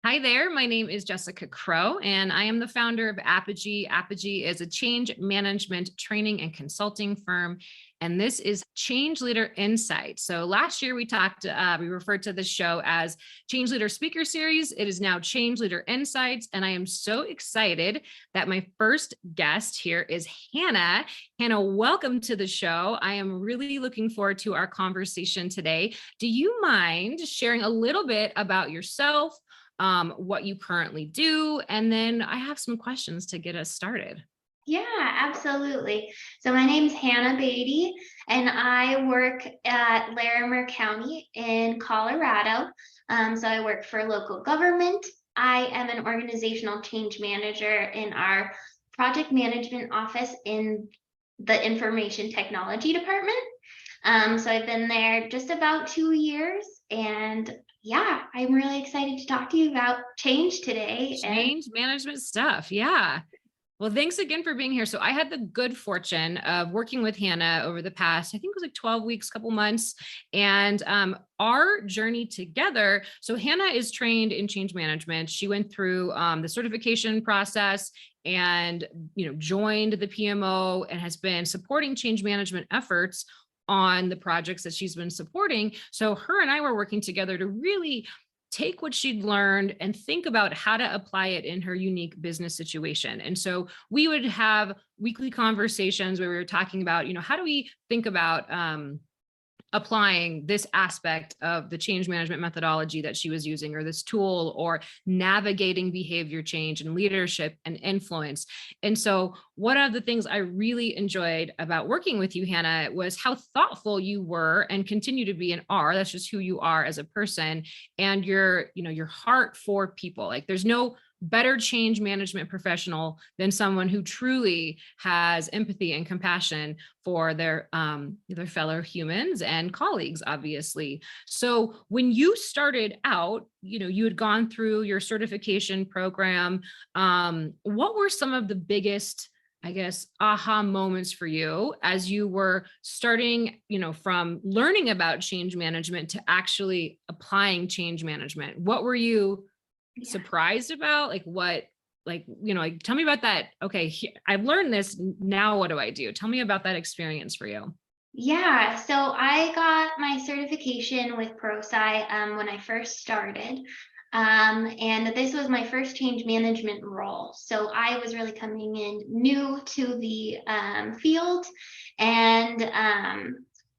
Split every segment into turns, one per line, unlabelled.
Hi there. My name is Jessica Crow, and I am the founder of Apogy. Apogy is a change management training and consulting firm, and this is Change Leader Insight. So last year we referred to this show as Change Leader Speaker Series. It is now Change Leader Insights, and I am so excited that my first guest here is Hannah. Hannah, welcome to the show. I am really looking forward to our conversation today. Do you mind sharing a little bit about yourself? What you currently do, and then I have some questions to get us started.
Yeah, absolutely. So my name's Hannah Bade, and I work at Larimer County in Colorado. So I work for local government. I am an organizational change manager in our project management office in the information technology department. So I've been there just about 2 years, and yeah, I'm really excited to talk to you about change today. And
Change management stuff. Yeah. Well, thanks again for being here. So I had the good fortune of working with Hannah over the past, I think it was like 12 weeks, couple months. And our journey together. So Hannah is trained in change management. She went through the certification process and, joined the PMO and has been supporting change management efforts on the projects that she's been supporting. So her and I were working together to really take what she'd learned and think about how to apply it in her unique business situation. And so we would have weekly conversations where we were talking about, how do we think about applying this aspect of the change management methodology that she was using, or this tool, or navigating behavior change and leadership and influence. And so one of the things I really enjoyed about working with you, Hannah, was how thoughtful you were and continue to be and are. That's just who you are as a person, and your heart for people. Like there's no better change management professional than someone who truly has empathy and compassion for their fellow humans and colleagues, obviously. So when you started out, you had gone through your certification program. What were some of the biggest, I guess, aha moments for you as you were starting, from learning about change management to actually applying change management? What were you surprised about? Tell me about that. Okay, I've learned this. Now what do I do? Tell me about that experience for you.
yeah, so I got my certification with ProSci when I first started. And this was my first change management role. So I was really coming in new to the field, and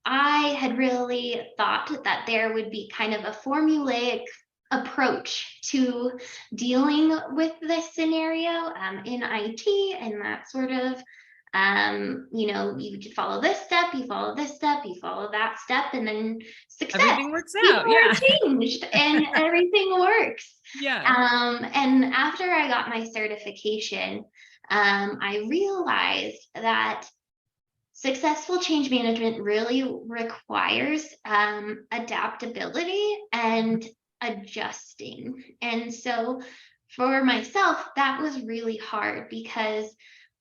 I had really thought that there would be kind of a formulaic approach to dealing with this scenario in IT, and that sort of you follow this step, you follow this step, you follow that step, and then success.
Everything works
People
out.
are
Yeah.
changed and everything works.
Yeah.
And after I got my certification, I realized that successful change management really requires adaptability and adjusting. And so for myself, that was really hard because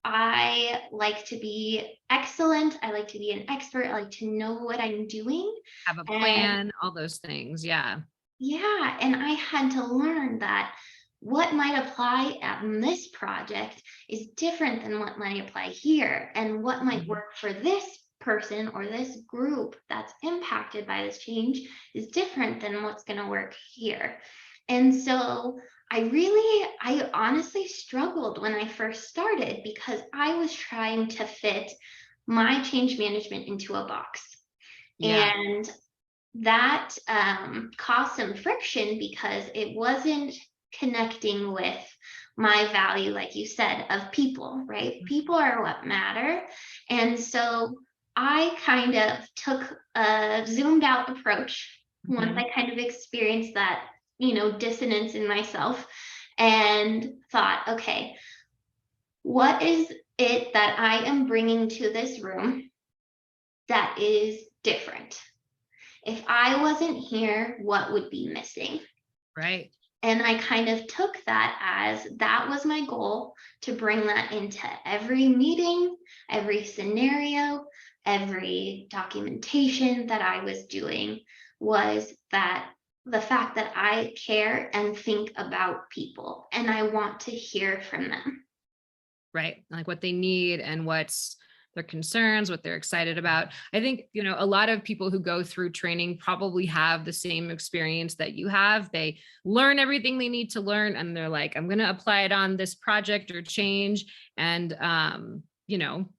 I like to be excellent. I like to be an expert. I like to know what I'm doing.
Have a
And
plan, all those things. Yeah.
yeah, and I had to learn that what might apply on this project is different than what might apply here, and what might
Mhm.
work for this person or this group that's impacted by this change is different than what's going to work here. And so I honestly struggled when I first started because I was trying to fit my change management into a box.
Yeah.
And that caused some friction because it wasn't connecting with my value, like you said, of people, right? People are what matter. And so I kind of took a zoomed out approach once
Mhm.
I kind of experienced that, dissonance in myself, and thought, okay, what is it that I am bringing to this room that is different? If I wasn't here, what would be missing?
Right.
And I kind of took that as that was my goal, to bring that into every meeting, every scenario, every documentation that I was doing, was that the fact that I care and think about people and I want to hear from them.
Right. Like what they need and what's their concerns, what they're excited about. I think, a lot of people who go through training probably have the same experience that you have. They learn everything they need to learn and they're like, I'm going to apply it on this project or change. And,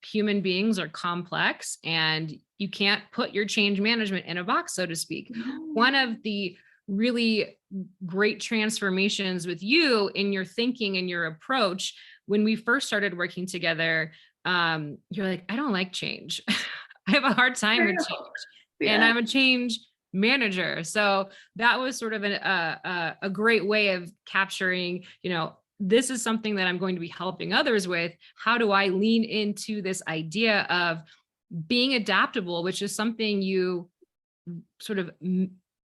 human beings are complex and you can't put your change management in a box, so to speak.
No.
One of the really great transformations with you in your thinking and your approach when we first started working together, you're like, I don't like change. I have a hard time with change, and
Yeah.
I'm a change manager. So that was sort of a great way of capturing, this is something that I'm going to be helping others with. How do I lean into this idea of being adaptable, which is something you sort of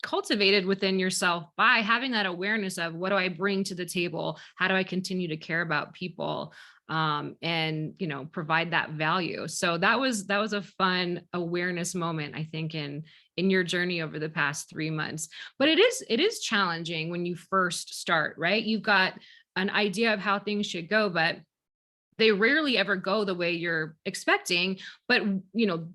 cultivated within yourself by having that awareness of what do I bring to the table? How do I continue to care about people? And provide that value. So that was a fun awareness moment, I think, in your journey over the past 3 months. But it is challenging when you first start, right? You've got an idea of how things should go, but they rarely ever go the way you're expecting. But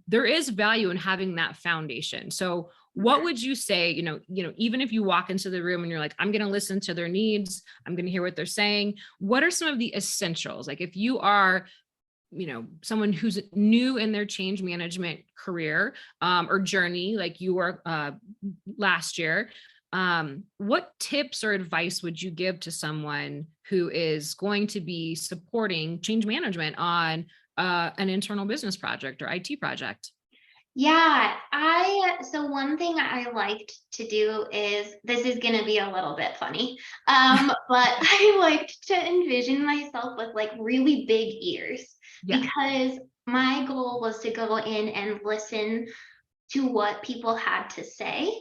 there is value in having that foundation. So what would you say, even if you walk into the room and you're like, I'm going to listen to their needs, I'm going to hear what they're saying, what are some of the essentials? Like if you are someone who's new in their change management career, or journey, like you were last year, what tips or advice would you give to someone who is going to be supporting change management on an internal business project or IT project?
Yeah, so one thing I liked to do is, this is gonna be a little bit funny, but I liked to envision myself with like really big ears,
Yeah.
because my goal was to go in and listen to what people had to say,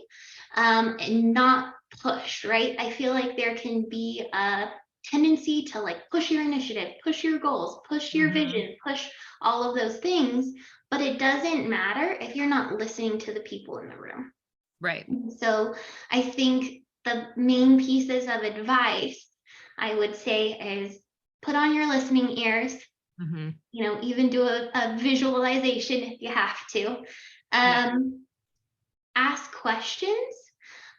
and not push, right? I feel like there can be a tendency to like push your initiative, push your goals, push your
Hmm.
vision, push all of those things, but it doesn't matter if you're not listening to the people in the room.
Right.
So I think the main pieces of advice I would say is, put on your listening ears,
Hmm.
even do a visualization if you have to.
Yeah.
Um, Ask questions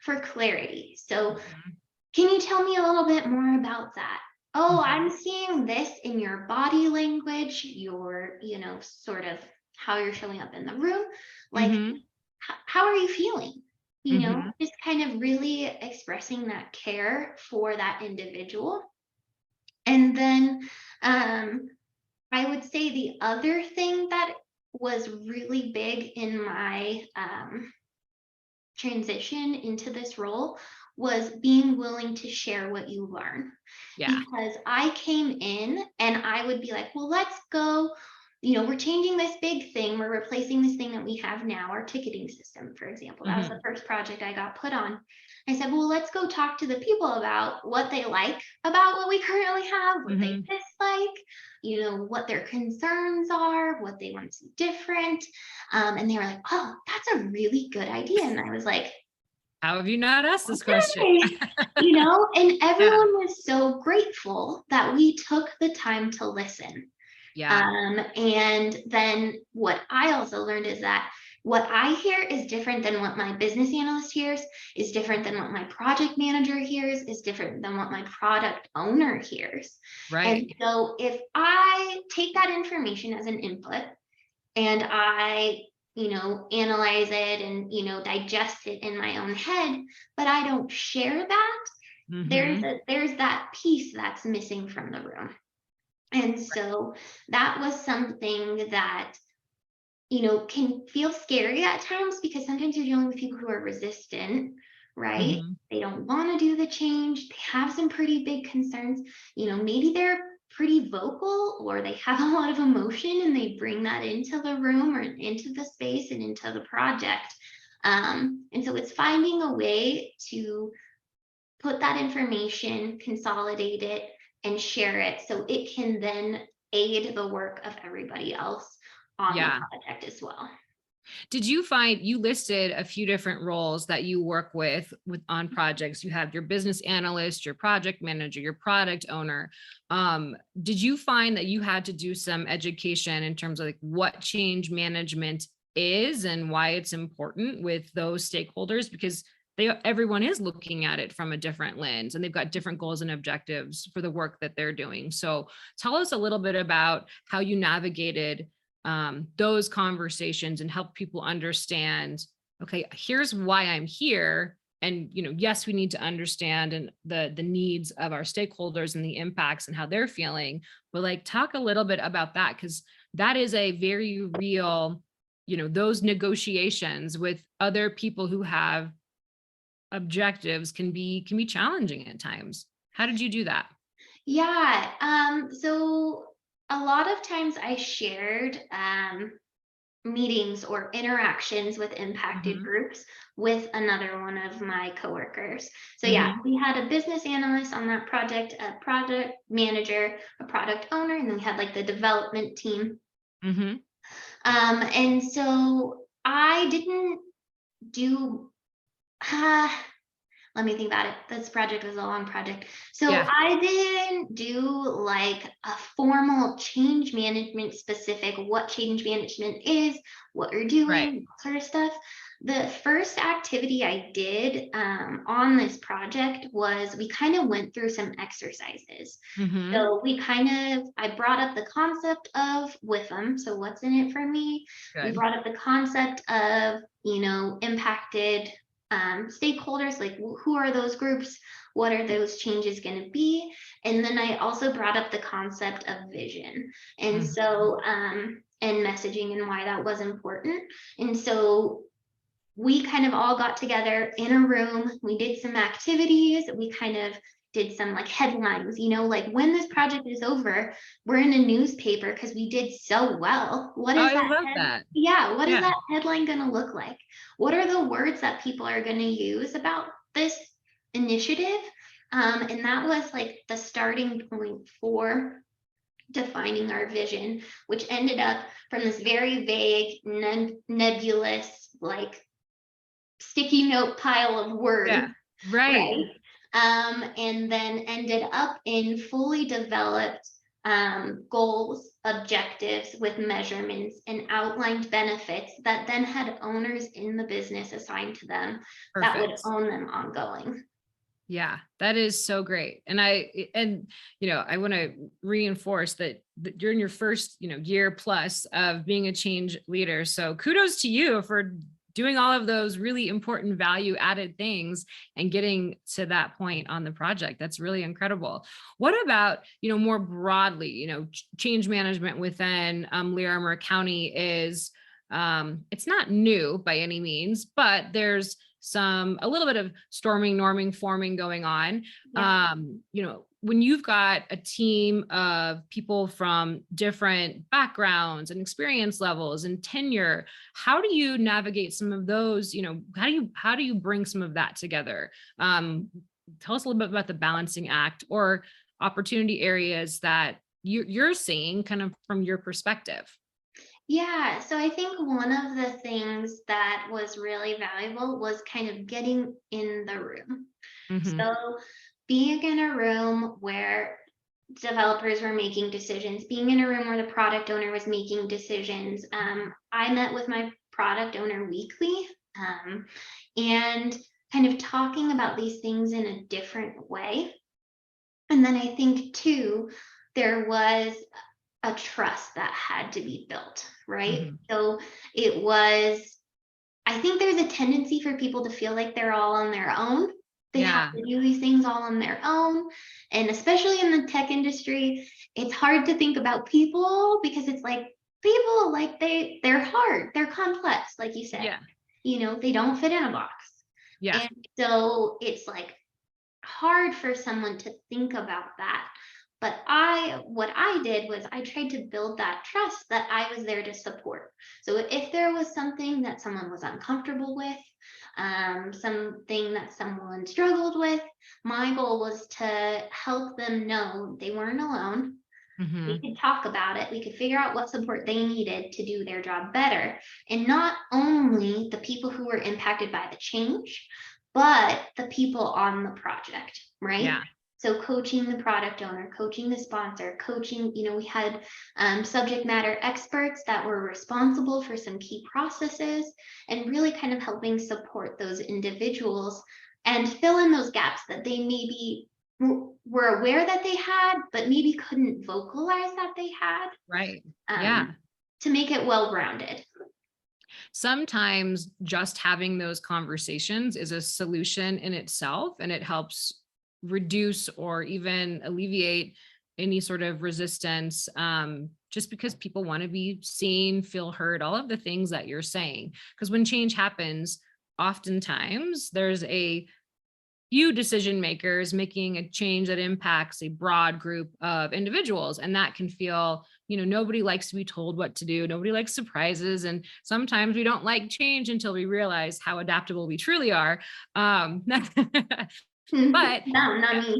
for clarity. So,
Hmm.
can you tell me a little bit more about that? Oh, I'm
Hmm.
seeing this in your body language, your, sort of how you're showing up in the room. Like,
Hmm.
how are you feeling?
Hmm.
Just kind of really expressing that care for that individual. And then I would say the other thing that was really big in my transition into this role was being willing to share what you learn.
Yeah.
Because I came in and I would be like, well, let's go. We're changing this big thing. We're replacing this thing that we have now, our ticketing system, for example. That was the
Hmm.
first project I got put on. I said, well, let's go talk to the people about what they like about what we currently have, what they
Hmm.
dislike, what their concerns are, what they want to see different. And they were like, oh, that's a really good idea. And I was like,
How have you not asked this question?
okay, and
Yeah.
everyone was so grateful that we took the time to listen.
Yeah.
And then what I also learned is that what I hear is different than what my business analyst hears, is different than what my project manager hears, is different than what my product owner hears. And
Right.
so if I take that information as an input and I, analyze it and, digest it in my own head, but I don't share that, there's
Hmm.
there's that piece that's missing from the room. And so that was something that, can feel scary at times, because sometimes you're dealing with people who are resistant, right?
Hmm.
They don't want to do the change. They have some pretty big concerns. Maybe they're pretty vocal, or they have a lot of emotion and they bring that into the room or into the space and into the project. And so it's finding a way to put that information, consolidate it, and share it so it can then aid the work of everybody else on the
Yeah.
project as well.
Did you find you listed a few different roles that you work with on projects? You have your business analyst, your project manager, your product owner. Did you find that you had to do some education in terms of like what change management is and why it's important with those stakeholders? Because everyone is looking at it from a different lens and they've got different goals and objectives for the work that they're doing. So tell us a little bit about how you navigated those conversations and help people understand, okay, here's why I'm here. And, yes, we need to understand and the needs of our stakeholders and the impacts and how they're feeling, but like talk a little bit about that, because that is a very real, those negotiations with other people who have objectives can be challenging at times. How did you do that?
Yeah. So a lot of times I shared meetings or interactions with impacted
Hmm.
groups with another one of my coworkers. So yeah,
Hmm.
we had a business analyst on that project, a product manager, a product owner, and then we had like the development team.
Hmm.
And so I didn't do let me think about it. This project was a long project. So
Yeah.
I didn't do like a formal change management specific, what change management is, what you're
Right.
doing, sort of stuff. The first activity I did on this project was we kind of went through some exercises.
Hmm.
So I brought up the concept of with them. So what's in it for me? We
Good.
brought up the concept of, impacted stakeholders, like who are those groups? What are those changes going to be? And then I also brought up the concept of vision. And
Mhm.
so, and messaging and why that was important. And so we kind of all got together in a room. We did some activities. We kind of did some like headlines, like when this project is over, we're in a newspaper because we did so well. What
Oh,
is
I
that
love that.
Yeah, what is
Yeah.
that headline going to look like? What are the words that people are going to use about this initiative? And that was like the starting point for defining our vision, which ended up from this very vague, nebulous, like sticky note pile of words,
Yeah. Right.
right? And then ended up in fully developed goals, objectives with measurements and outlined benefits that then had owners in the business assigned to them that would
Perfect.
own them ongoing.
Yeah, that is so great. I want to reinforce that you're in your first, year plus of being a change leader. So kudos to you for doing all of those really important value added things and getting to that point on the project. That's really incredible. What about, more broadly, change management within Larimer County is it's not new by any means, but there's a little bit of storming, norming, forming going on.
Yeah.
When you've got a team of people from different backgrounds and experience levels and tenure, how do you navigate some of those? How do you bring some of that together? Tell us a little bit about the balancing act or opportunity areas that you're seeing kind of from your perspective.
Yeah, so I think one of the things that was really valuable was kind of getting in the room.
Hmm.
So being in a room where developers were making decisions, being in a room where the product owner was making decisions. I met with my product owner weekly, and kind of talking about these things in a different way. And then I think too, there was a trust that had to be built, right?
Hmm.
So it was, I think there's a tendency for people to feel like they're all on their own. They have
Yeah.
to do these things all on their own. And especially in the tech industry, it's hard to think about people because it's like people like they're hard, they're complex, like you said.
Yeah.
They don't fit in a box.
Yeah.
And so it's like hard for someone to think about that. But what I did was I tried to build that trust that I was there to support. So if there was something that someone was uncomfortable with, something that someone struggled with, my goal was to help them know they weren't alone. We
Mhm.
could talk about it. We could figure out what support they needed to do their job better. And not only the people who were impacted by the change, but the people on the project, right?
Yeah.
So coaching the product owner, coaching the sponsor, coaching, we had subject matter experts that were responsible for some key processes and really kind of helping support those individuals and fill in those gaps that they maybe were aware that they had, but maybe couldn't vocalize that they had,
Right. Yeah.
um, to make it well-rounded.
Sometimes just having those conversations is a solution in itself, and it helps reduce or even alleviate any sort of resistance, just because people want to be seen, feel heard, all of the things that you're saying. Because when change happens, oftentimes there's a few decision makers making a change that impacts a broad group of individuals, and that can feel, nobody likes to be told what to do, nobody likes surprises, and sometimes we don't like change until we realize how adaptable we truly are. But
No, not me.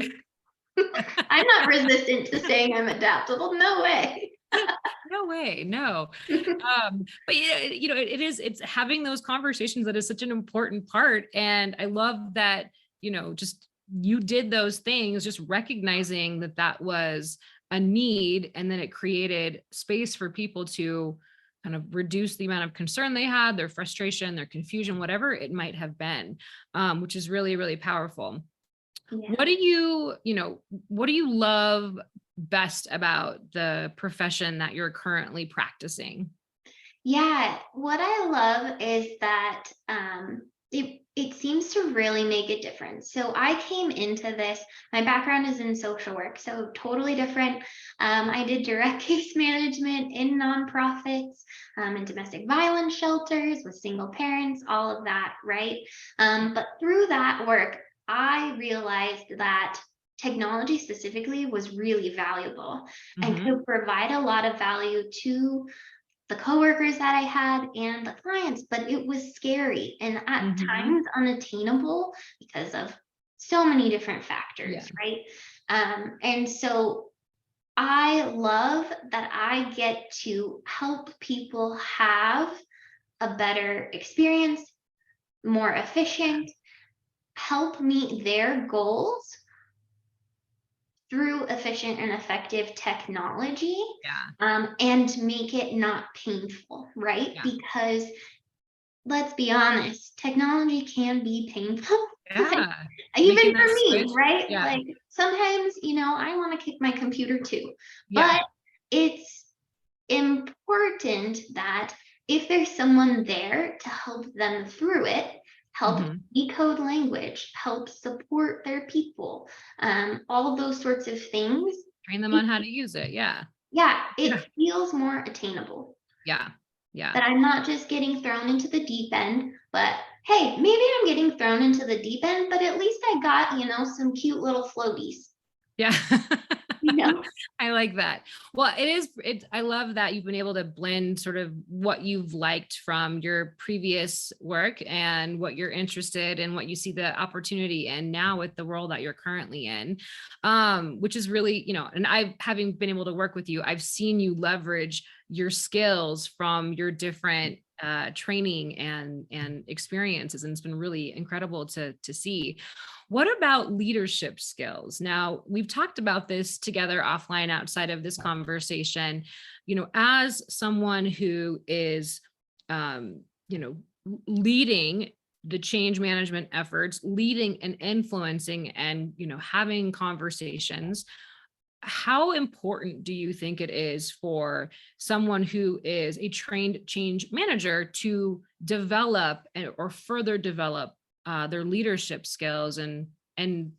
I'm not resistant to saying I'm adaptable. No way.
no way, no. But yeah, it's having those conversations that is such an important part. And I love that, just you did those things, just recognizing that that was a need. And then it created space for people to kind of reduce the amount of concern they had, their frustration, their confusion, whatever it might have been, which is really, really powerful.
Yeah.
What do you love best about the profession that you're currently practicing?
Yeah, what I love is that it seems to really make a difference. So I came into this, my background is in social work, so totally different. I did direct case management in nonprofits, and domestic violence shelters with single parents, all of that, right? But through that work, I realized that technology specifically was really valuable and
Mhm,
could provide a lot of value to the coworkers that I had and the clients, but it was scary and at
mhm.
times unattainable because of so many different
Yeah,
factors, right? And so I love that I get to help people have a better experience, more efficient, help meet their goals through efficient and effective technology,
yeah,
and make it not painful, right?
yeah,
Because let's be honest, technology can be painful. Like,
yeah.
even
Making that
for me,
switch.
right?
Yeah,
Like sometimes, I want to kick my computer too.
yeah,
But it's important that if there's someone there to help them through it, help
mhm.
decode language, help support their people, all those sorts of things,
Train them
it,
on how to use it. Yeah,
yeah,
yeah,
it feels more attainable.
yeah, yeah.
That I'm not just getting thrown into the deep end, but hey, maybe I'm getting thrown into the deep end, but at least I got, some cute little floaties,
Yeah.
you know?
I like that. Well, I love that you've been able to blend sort of what you've liked from your previous work and what you're interested in, what you see the opportunity in now with the role that you're currently in. Which is really, and having been able to work with you, I've seen you leverage your skills from your different training and experiences, and it's been really incredible to see. What about leadership skills? Now, we've talked about this together offline outside of this conversation. As someone who is, leading the change management efforts, leading and influencing and, having conversations, how important do you think it is for someone who is a trained change manager to develop or further develop their leadership skills? And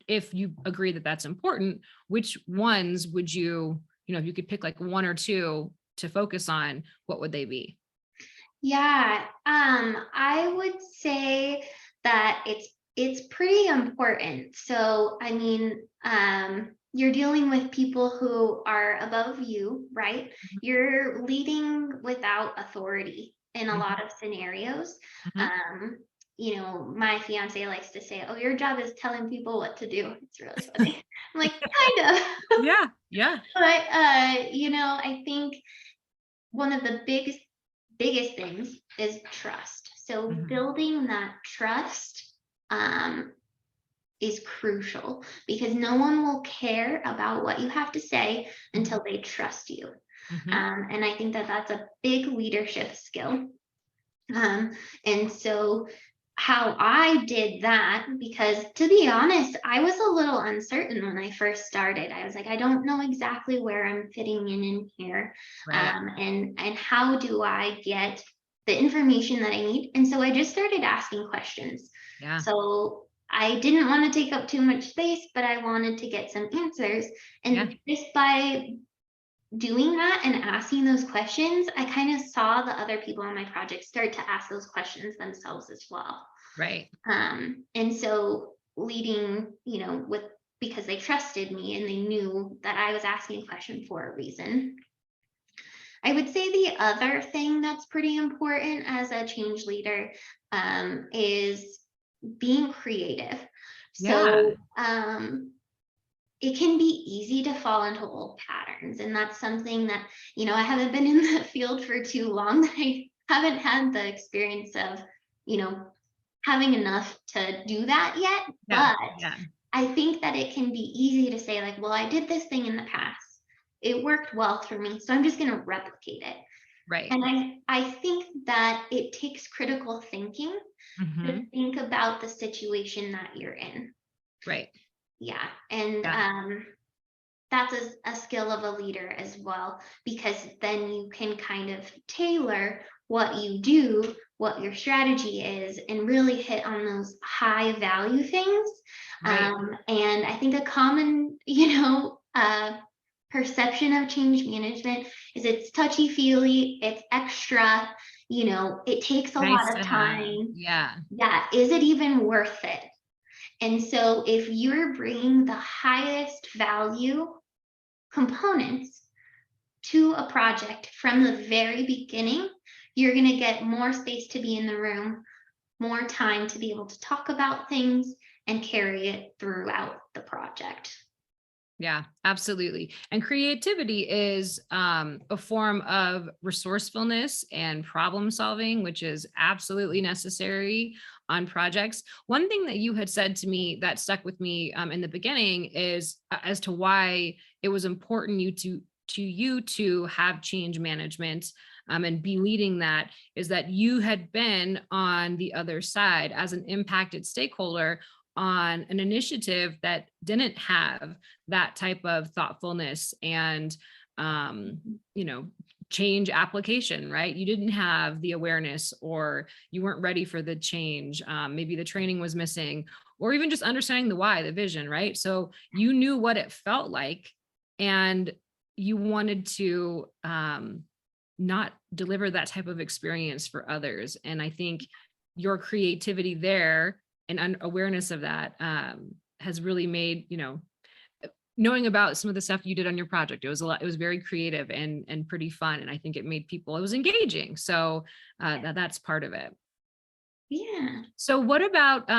if you agree that that's important, which ones would if you could pick like one or two to focus on, what would they be?
Yeah, I would say that it's pretty important. So, I mean, you're dealing with people who are above you, right? You're leading without authority in a
Mhm,
lot of scenarios.
mhm.
Um, my fiance likes to say, "Oh, your job is telling people what to do." It's really funny. I'm like, kind of.
Yeah. Yeah.
But I think one of the biggest things is trust. So
Mhm.
building that trust um, is crucial because no one will care about what you have to say
Mhm.
until they trust you.
Mhm.
And I think that that's a big leadership skill. Um, and so how I did that, because to be honest, I was a little uncertain when I first started. I was like, I don't know exactly where I'm fitting in here.
Right.
And how do I get the information that I need? And so I just started asking questions.
Yeah.
So I didn't want to take up too much space, but I wanted to get some answers.
Yeah.
And just by doing that and asking those questions, I kind of saw the other people on my project start to ask those questions themselves as well.
Right.
And so leading, with because they trusted me and they knew that I was asking a question for a reason. I would say the other thing that's pretty important as a change leader is being creative.
Yeah.
So it can be easy to fall into old patterns. And that's something that, I haven't been in the field for too long. I haven't had the experience of, you know, having enough to do that yet.
Yeah.
But
Yeah.
I think that it can be easy to say, like, well, I did this thing in the past. It worked well for me. So I'm just going to replicate it.
Right.
And I think that it takes critical thinking to
Mhm.
think about the situation that you're in.
Right.
Yeah. And
Yeah.
that's a skill of a leader as well, because then you can kind of tailor what you do, what your strategy is, and really hit on those high value things.
Right.
And I think a common, perception of change management is it's touchy feely, it's extra, it takes a
Nice
lot
to
of
have.
time.
Yeah.
Yeah, is it even worth it? And so if you're bringing the highest value components to a project from the very beginning, you're going to get more space to be in the room, more time to be able to talk about things and carry it throughout the project.
Yeah, absolutely. And creativity is a form of resourcefulness and problem solving, which is absolutely necessary on projects. One thing that you had said to me that stuck with me in the beginning is as to why it was important you to have change management and be leading that, is that you had been on the other side as an impacted stakeholder on an initiative that didn't have that type of thoughtfulness and um, you know change application, right? You didn't have the awareness, or you weren't ready for the change. Maybe the training was missing, or even just understanding the why, the vision, right? So you knew what it felt like, and you wanted to not deliver that type of experience for others. And I think your creativity there and awareness of that has really made, knowing about some of the stuff you did on your project, it was a lot, it was very creative and pretty fun. And I think it made people, it was engaging. So that's part of it.
Yeah.
So what about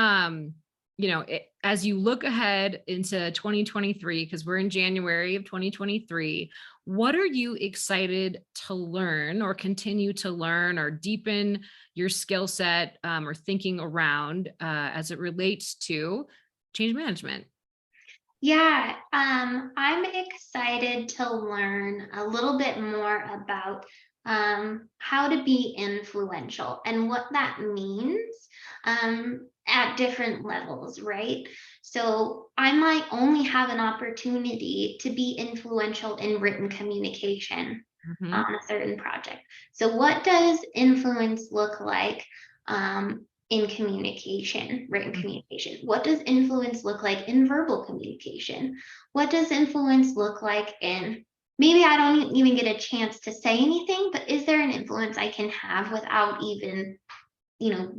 as you look ahead into 2023, because we're in January of 2023, what are you excited to learn or continue to learn or deepen your skill set or thinking around as it relates to change management?
Yeah, I'm excited to learn a little bit more about how to be influential and what that means at different levels, right? So I might only have an opportunity to be influential in written communication
Hmm.
on a certain project. So what does influence look like? In communication, written communication? What does influence look like in verbal communication? What does influence look like in, maybe I don't even get a chance to say anything, but is there an influence I can have without even,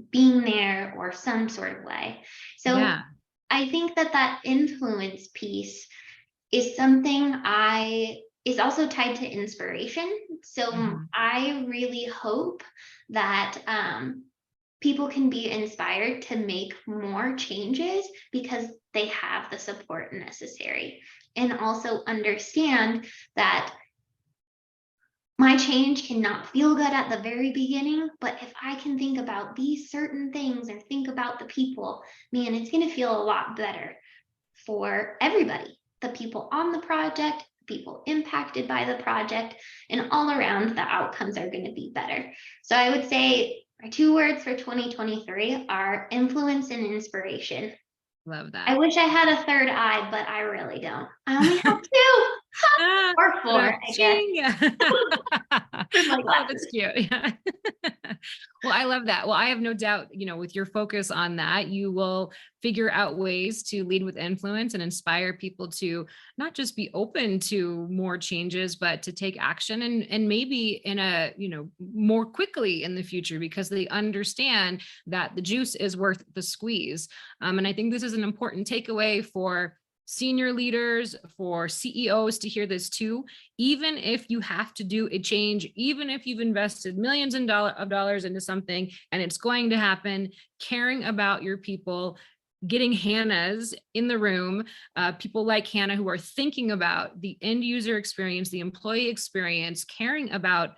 being there or some sort of way? So
Yeah.
I think that that influence piece is something I is also tied to inspiration. So
Hmm.
I really hope that people can be inspired to make more changes because they have the support necessary. And also understand that my change cannot feel good at the very beginning, but if I can think about these certain things or think about the people, man, it's going to feel a lot better for everybody, the people on the project, people impacted by the project, and all around the outcomes are going to be better. So I would say my 2 words for 2023 are influence and inspiration.
Love
I
that.
wish I had a third eye, but I really don't. I only have two
Ah,
or four, I guess.
ching.
With my
Oh, that's
glasses.
cute. Yeah. Well, I love that. Well, I have no doubt, with your focus on that, you will figure out ways to lead with influence and inspire people to not just be open to more changes, but to take action and maybe in a, more quickly in the future because they understand that the juice is worth the squeeze. And I think this is an important takeaway for senior leaders, for CEOs to hear this too. Even if you have to do a change, even if you've invested millions of dollars into something and it's going to happen, caring about your people, getting Hannahs in the room, people like Hannah who are thinking about the end user experience, the employee experience, caring about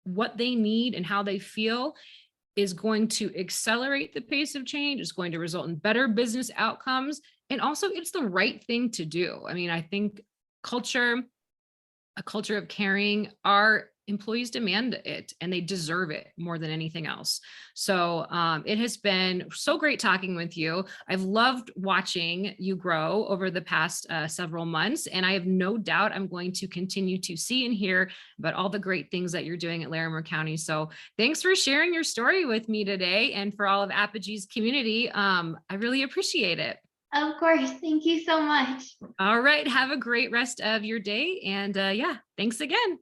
what they need and how they feel is going to accelerate the pace of change. It's going to result in better business outcomes. And also, it's the right thing to do. I mean, I think culture, a culture of caring, our employees demand it and they deserve it more than anything else. So it has been so great talking with you. I've loved watching you grow over the past several months, and I have no doubt I'm going to continue to see and hear about all the great things that you're doing at Larimer County. So thanks for sharing your story with me today and for all of Apogy's community. I really appreciate it.
Of course. Thank you so much.
All right. Have a great rest of your day. And yeah, thanks again.